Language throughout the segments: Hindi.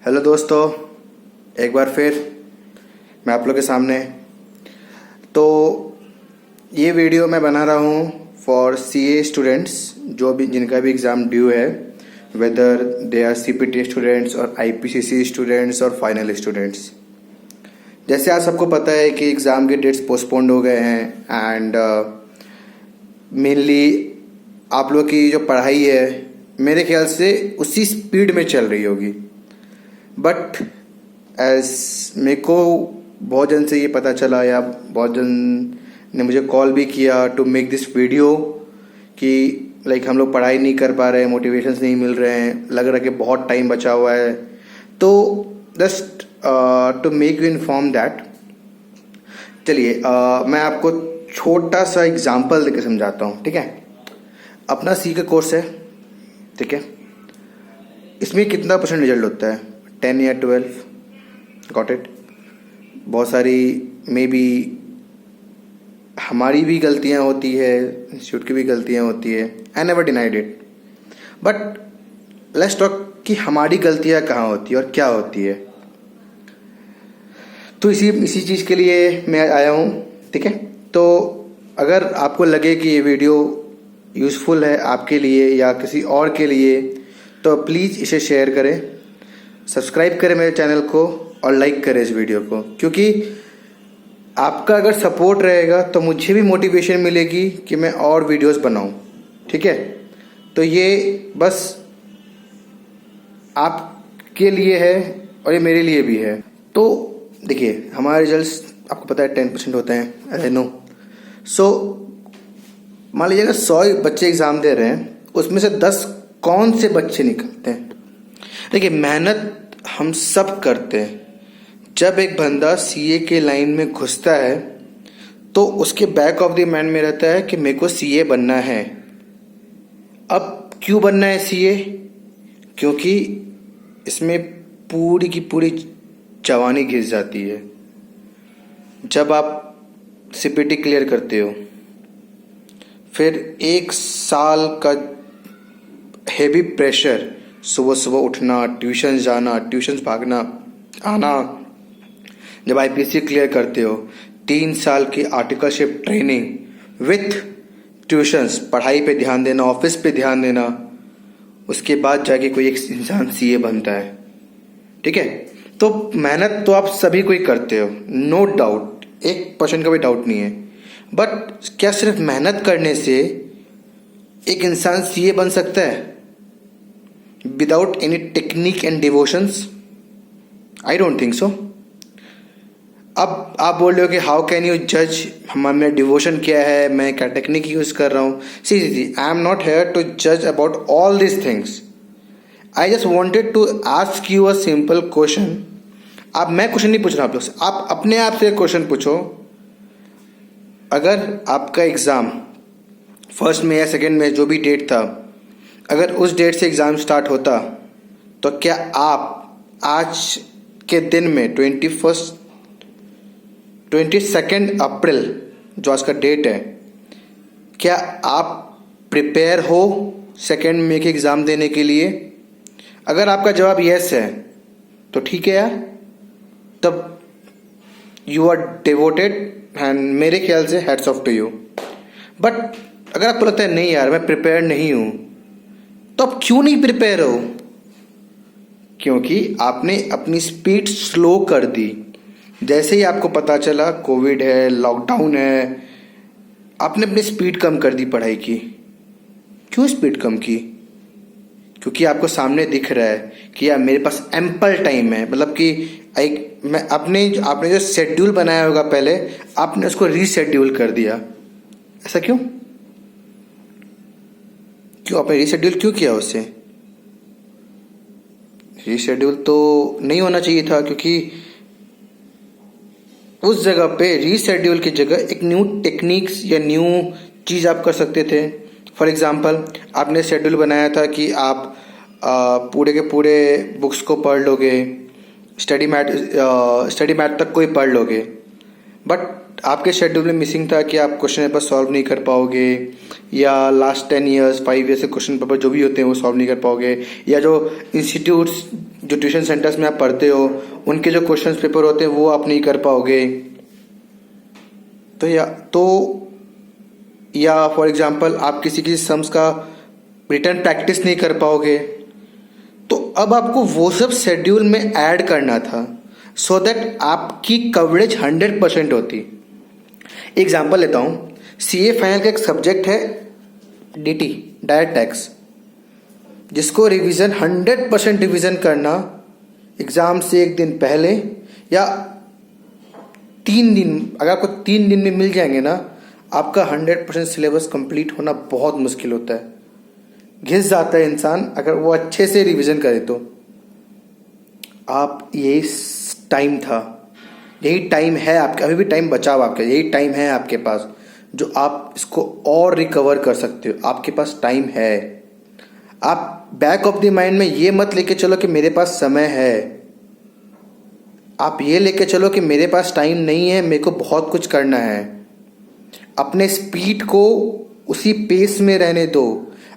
हेलो दोस्तों, एक बार फिर मैं आप लोग के सामने। तो ये वीडियो मैं बना रहा हूँ फॉर सीए स्टूडेंट्स जो भी जिनका भी एग्ज़ाम ड्यू है, whether they are CPT students और आईपीसीसी स्टूडेंट्स और फाइनल स्टूडेंट्स। जैसे आज सबको पता है कि एग्ज़ाम के डेट्स पोस्टपोन्ड हो गए हैं एंड मेनली आप लोग की जो पढ़ाई है मेरे ख्याल से उसी स्पीड में चल रही होगी। बट एज मेरे को बहुत जन से ये पता चला या बहुत जन ने मुझे कॉल भी किया टू मेक दिस वीडियो कि लाइक हम लोग पढ़ाई नहीं कर पा रहे हैं, मोटिवेशंस नहीं मिल रहे हैं, लग रहा है कि बहुत टाइम बचा हुआ है। तो just to make you inform that, चलिए मैं आपको छोटा सा एग्जांपल देकर समझाता हूँ। ठीक है, अपना सी का कोर्स है, ठीक है, इसमें कितना % रिजल्ट होता है? 10 या 12, गॉट इट। बहुत सारी मे बी हमारी भी गलतियां होती है, इंस्टीट्यूट की भी गलतियां होती है, I never denied it. But let's talk कि हमारी गलतियां कहाँ होती है और क्या होती है। तो इसी चीज़ के लिए मैं आया हूँ। ठीक है, तो अगर आपको लगे कि ये वीडियो यूज़फुल है आपके लिए या किसी और के लिए, तो प्लीज़ इसे शेयर करें, सब्सक्राइब करें मेरे चैनल को और लाइक करें इस वीडियो को, क्योंकि आपका अगर सपोर्ट रहेगा तो मुझे भी मोटिवेशन मिलेगी कि मैं और वीडियोस बनाऊं। ठीक है, तो ये बस आपके लिए है और ये मेरे लिए भी है। तो देखिए, हमारे रिजल्ट्स आपको पता है 10% होते हैं, आई नो। सो मान लीजिए अगर 100 बच्चे एग्ज़ाम दे रहे हैं, उसमें से 10 कौन से बच्चे निकलते हैं? देखिए, मेहनत हम सब करते हैं। जब एक बंदा सीए के लाइन में घुसता है तो उसके बैक ऑफ द माइंड में रहता है कि मेरे को सीए बनना है। अब क्यों बनना है सीए? क्योंकि इसमें पूरी की पूरी जवानी घिस जाती है। जब आप सीपीटी क्लियर करते हो, फिर 1 साल का हेवी प्रेशर, सुबह सुबह उठना, ट्यूशन जाना, ट्यूशन भागना आना। जब आईपीसी क्लियर करते हो, 3 साल की आर्टिकलशिप ट्रेनिंग विथ ट्यूशंस, पढ़ाई पे ध्यान देना, ऑफिस पे ध्यान देना, उसके बाद जाके कोई एक इंसान सीए बनता है। ठीक है, तो मेहनत तो आप सभी कोई करते हो, नो डाउट, 1% का भी डाउट नहीं है। बट क्या सिर्फ मेहनत करने से एक इंसान सीए बन सकता है without any technique and devotions? I don't think so. अब आप बोल रहे हो कि हाउ कैन यू जज हमारा डिवोशन क्या है, मैं क्या टेक्निक यूज़ कर रहा हूँ। See I am not here to जज about all this things. I just wanted to ask you a simple question. अब मैं क्वेश्चन नहीं पूछ रहा आप लोग से, आप अपने आप से क्वेश्चन पूछो। अगर आपका एग्ज़ाम 1 में या 2 में जो भी डेट था, अगर उस डेट से एग्ज़ाम स्टार्ट होता, तो क्या आप आज के दिन में 22 अप्रैल जो आज का डेट है, क्या आप प्रिपेयर हो 2 मई के एग्ज़ाम देने के लिए? अगर आपका जवाब यस है तो ठीक है यार, तब यू आर डिवोटेड एंड मेरे ख्याल से hats off to you. But अगर आपको लगता है नहीं यार मैं प्रिपेयर नहीं हूँ, तो आप क्यों नहीं प्रिपेयर हो? क्योंकि आपने अपनी स्पीड स्लो कर दी। जैसे ही आपको पता चला कोविड है, लॉकडाउन है, आपने अपनी स्पीड कम कर दी पढ़ाई की। क्यों स्पीड कम की? क्योंकि आपको सामने दिख रहा है कि यार मेरे पास एम्पल टाइम है, मतलब कि आपने जो शेड्यूल बनाया होगा पहले, आपने उसको रीशेड्यूल कर दिया। ऐसा क्यों आपने रीशेड्यूल क्यों किया? उससे रीशेड्यूल तो नहीं होना चाहिए था, क्योंकि उस जगह पे रीशेड्यूल की जगह एक न्यू टेक्निक्स या न्यू चीज़ आप कर सकते थे। फॉर एग्जांपल, आपने शेड्यूल बनाया था कि आप पूरे के पूरे बुक्स को पढ़ लोगे, स्टडी मैट तक को ही पढ़ लोगे। बट आपके शेड्यूल में मिसिंग था कि आप क्वेश्चन पेपर सॉल्व नहीं कर पाओगे, या लास्ट 10 ईयर्स 5 ईयर्स से क्वेश्चन पेपर जो भी होते हैं वो सॉल्व नहीं कर पाओगे, या जो इंस्टीट्यूट्स जो ट्यूशन सेंटर्स में आप पढ़ते हो उनके जो क्वेश्चन पेपर होते हैं वो आप नहीं कर पाओगे, या फॉर एग्जांपल आप किसी सम्स का रिटर्न प्रैक्टिस नहीं कर पाओगे, तो अब आपको वो सब शेड्यूल में ऐड करना था सो दैट आपकी कवरेज 100% होती। एग्जाम्पल लेता हूँ, सीए फाइनल का एक सब्जेक्ट है डीटी, डायरेक्ट टैक्स, जिसको रिवीजन 100% रिवीजन करना एग्जाम से एक दिन पहले या 3 दिन, अगर आपको 3 दिन में मिल जाएंगे ना, आपका 100% सिलेबस कंप्लीट होना बहुत मुश्किल होता है। घिस जाता है इंसान अगर वो अच्छे से रिवीजन करे तो। आप यही टाइम था, यही टाइम है आपका, अभी भी टाइम बचा हुआ आपका, यही टाइम है आपके पास जो आप इसको और रिकवर कर सकते हो। आपके पास टाइम है। आप बैक ऑफ द माइंड में ये मत लेके चलो कि मेरे पास समय है, आप ये लेके चलो कि मेरे पास टाइम नहीं है, मेरे को बहुत कुछ करना है। अपने स्पीड को उसी पेस में रहने दो।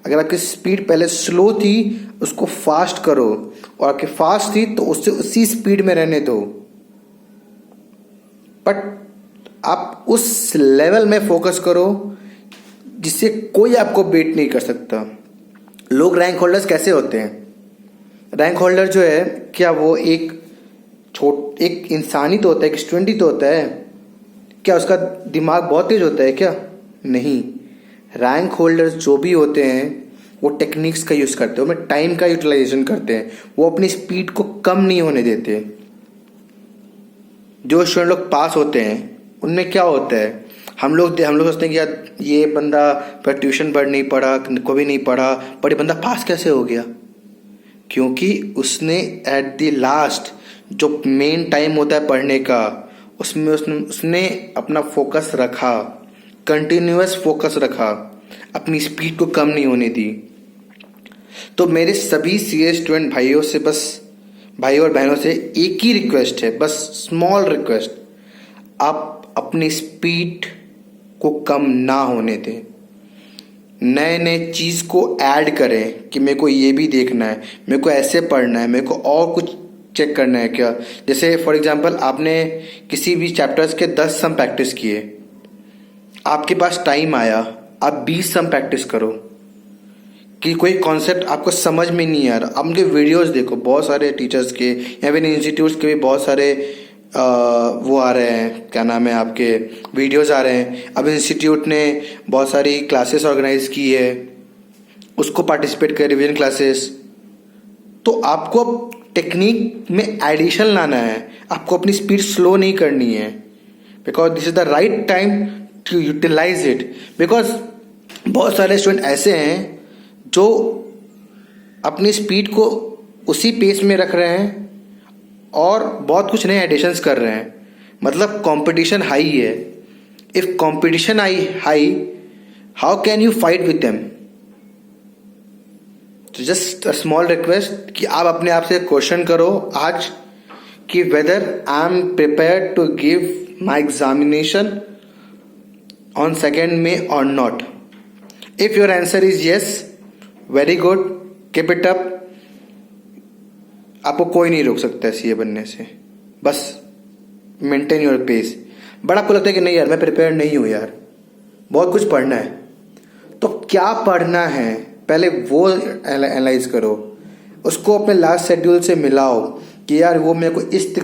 अगर आपकी स्पीड पहले स्लो थी उसको फास्ट करो, और आपकी फास्ट थी तो उससे उसी स्पीड में रहने दो, बट आप उस लेवल में फोकस करो जिससे कोई आपको बीट नहीं कर सकता। लोग रैंक होल्डर्स कैसे होते हैं? रैंक होल्डर जो है, क्या वो एक इंसान ही तो होता है, एक स्टूडेंट ही तो होता है? क्या उसका दिमाग बहुत तेज होता है क्या? नहीं। रैंक होल्डर्स जो भी होते हैं वो टेक्निक्स का यूज़ करते हैं, वो टाइम का यूटिलाइजेशन करते हैं, वो अपनी स्पीड को कम नहीं होने देते। जो स्टूडेंट लोग पास होते हैं उनमें क्या होता है, हम लोग सोचते हैं कि यार ये बंदा पर ट्यूशन पढ़ नहीं पढ़ा, कभी नहीं पढ़ा, पर ये बंदा पास कैसे हो गया? क्योंकि उसने एट द लास्ट जो मेन टाइम होता है पढ़ने का, उसमें उसने अपना फोकस रखा, कंटिन्यूअस फोकस रखा, अपनी स्पीड को कम नहीं होने दी। तो मेरे सभी सीए स्टूडेंट भाई और बहनों से एक ही रिक्वेस्ट है, बस स्मॉल रिक्वेस्ट, आप अपनी स्पीड को कम ना होने दें। नए नए चीज़ को ऐड करें कि मेरे को ये भी देखना है, मेरे को ऐसे पढ़ना है, मेरे को और कुछ चेक करना है क्या। जैसे फॉर एग्जांपल आपने किसी भी चैप्टर्स के 10 सम प्रैक्टिस किए, आपके पास टाइम आया, आप 20 सम प्रैक्टिस करो। कि कोई कॉन्सेप्ट आपको समझ में नहीं आ रहा, आप उनके वीडियोस देखो, बहुत सारे टीचर्स के या फिर इंस्टीट्यूट्स के भी बहुत सारे वो आ रहे हैं, क्या नाम है, आपके वीडियोस आ रहे हैं। अब इंस्टीट्यूट ने बहुत सारी क्लासेस ऑर्गेनाइज की है, उसको पार्टिसिपेट कर, रिवीजन क्लासेस। तो आपको टेक्निक में एडिशन लाना है, आपको अपनी स्पीड स्लो नहीं करनी है, because this is the right time to utilize it. Because बहुत सारे स्टूडेंट ऐसे हैं जो अपनी स्पीड को उसी पेस में रख रहे हैं और बहुत कुछ नए एडिशंस कर रहे हैं, मतलब कंपटीशन हाई है। If competition high, how can you fight with them? तो जस्ट अ स्मॉल रिक्वेस्ट कि आप अपने आप से क्वेश्चन करो आज कि whether I am prepared to give my examination on 2 May और not. If your answer is yes, very good, keep it up. आपको कोई नहीं रोक सकता है सीए बनने से, बस मेंटेन योर पेस। बट आपको लगता है कि नहीं यार मैं प्रिपेयर नहीं हूँ यार, बहुत कुछ पढ़ना है, तो क्या पढ़ना है पहले वो एनालाइज करो, उसको अपने लास्ट शेड्यूल से मिलाओ कि यार वो मेरे को इस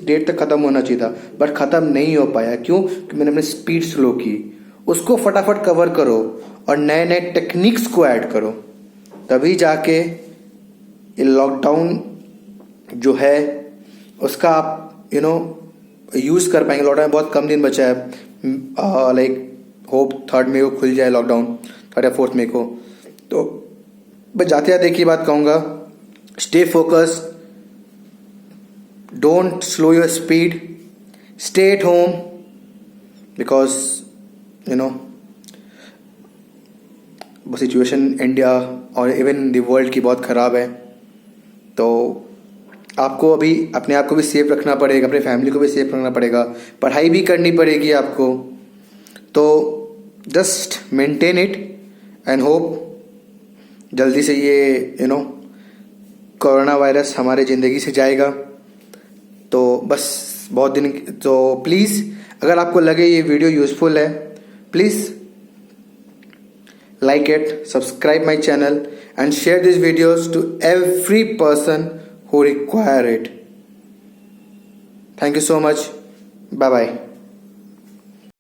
डेट तक खत्म होना चाहिए था, बट खत्म नहीं हो पाया। क्यों? कि मैंने अपनी स्पीड स्लो की। उसको फटाफट कवर करो और नए नए टेक्निक्स को ऐड करो, तभी जाके ये लॉकडाउन जो है उसका आप यूज़ कर पाएंगे। लॉकडाउन में बहुत कम दिन बचा है, लाइक होप 3 May को खुल जाए लॉकडाउन, 3rd या 4th May को। तो बस जाते जाते एक ही बात कहूँगा, stay focus, don't slow your speed, stay at home, because situation India और इवन द वर्ल्ड की बहुत ख़राब है। तो आपको अभी अपने आप को भी सेफ रखना पड़ेगा, अपने फैमिली को भी सेफ रखना पड़ेगा, पढ़ाई भी करनी पड़ेगी आपको। तो just maintain it and hope जल्दी से ये कोरोना वायरस हमारे ज़िंदगी से जाएगा। तो बस बहुत दिन, तो प्लीज़ अगर आपको लगे ये वीडियो यूज़फुल है, please like it, subscribe my channel and share these videos to every person who require it. Thank you so much. Bye bye.